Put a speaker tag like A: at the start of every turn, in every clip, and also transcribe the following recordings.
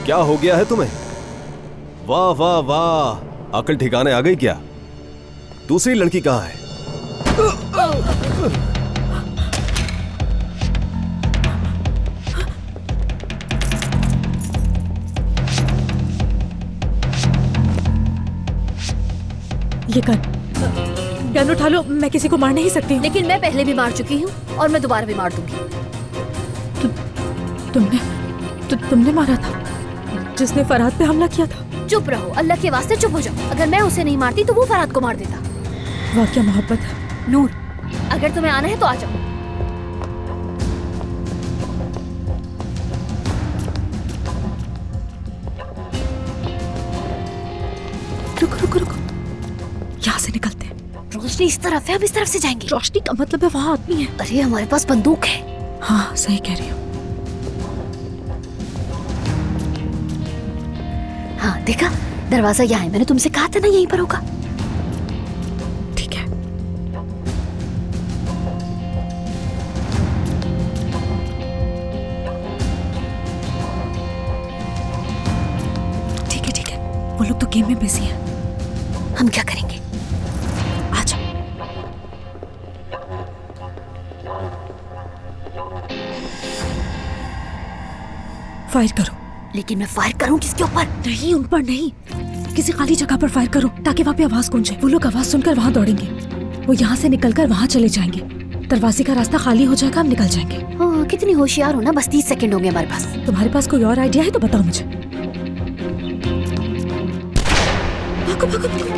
A: क्या हो गया है तुम्हें? वाह वाह वाह, अकल ठिकाने आ गई क्या? दूसरी लड़की कहाँ है?
B: ये गन उठा लो, मैं किसी को मार नहीं सकती हूँ।
C: लेकिन मैं पहले भी मार चुकी हूँ और मैं दोबारा भी मार दूंगी।
B: तुमने मारा था जिसने फरहाद पे हमला किया था?
C: चुप रहो, अल्लाह के वास्ते चुप हो जाओ। अगर मैं उसे नहीं मारती तो वो फरहाद को मार देता।
B: वाह क्या मोहब्बत है।
C: नूर, अगर तुम्हें आना है तो आ जाओ।
B: रुको रुको रुको, यहाँ से निकलते हैं।
C: रोशनी इस तरफ है, हम इस तरफ से जाएंगे।
B: रोशनी का मतलब है वहाँ आदमी है।
C: अरे हमारे पास बंदूक है।
B: हाँ सही कह रही हो।
C: हाँ देखा, दरवाजा यहाँ है। मैंने तुमसे कहा था ना यहीं पर होगा।
B: ठीक है। ठीक है ठीक है, वो लोग तो गेम में बिजी हैं।
C: हम क्या करेंगे?
B: आ जाओ। फायर करो।
C: लेकिन मैं फायर करूं किसके ऊपर?
B: नहीं, उन पर नहीं, किसी खाली जगह पर फायर करो ताकि वहाँ पे आवाज गूंजे। वो लोग आवाज सुनकर वहाँ दौड़ेंगे। वो यहाँ से निकलकर वहाँ चले जाएंगे। दरवाजे का रास्ता खाली हो जाएगा, हम निकल जाएंगे।
C: हाँ, कितनी होशियार हो ना। बस 30 सेकंड होंगे हमारे पास।
B: तुम्हारे पास कोई और आइडिया है तो बताओ मुझे। भागो भागो भागो।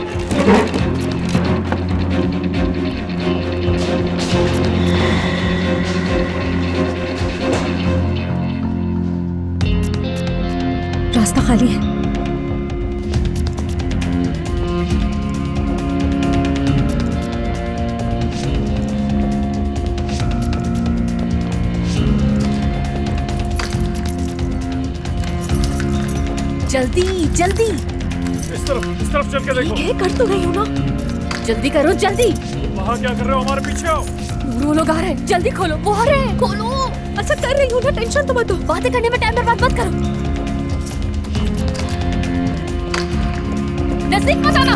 B: रास्ता खाली है।
C: जल्दी जल्दी।
D: इस तरफ चल के देखो।
B: ठीक है, कर तो रही हूँ ना।
C: जल्दी करो जल्दी।
D: वहाँ क्या कर रहे हो? हमारे पीछे आओ।
C: वो लोग आ रहे हैं। जल्दी खोलो, वो आ रहे हैं। खोलो।
B: अच्छा कर रही हूँ ना, टेंशन तो मत दो।
C: बातें करने में टाइम बर्बाद मत करो। नजदीक मत आना।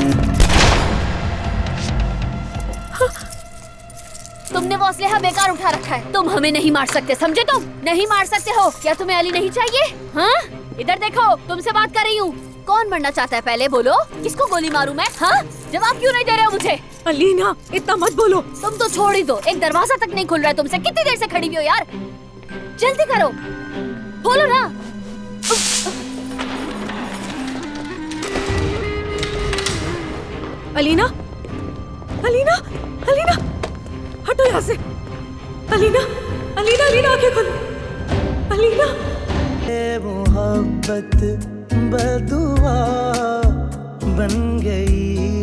C: तुमने वो असलहा बेकार उठा रखा है। तुम हमें नहीं मार सकते, समझे? तुम नहीं मार सकते हो। क्या तुम्हें अली नहीं चाहिए? हाँ, इधर देखो, तुमसे बात कर रही हूँ। कौन मरना चाहता है पहले बोलो? किसको गोली मारूं मैं? हाँ, जवाब क्यों नहीं दे रहे हो मुझे?
B: अलीना इतना मत बोलो।
C: तुम तो छोड़ ही दो, एक दरवाजा तक नहीं खुल रहा है तुमसे। कितनी देर से खड़ी हुई हो यार? जल्दी करो, बोलो ना।
B: अलीना, अलीना, अलीना, हटो यहाँ से। अलीना, अलीना, अलीना आंखें खोलो। अलीना।
E: मोहब्बत बदुआ बन गई।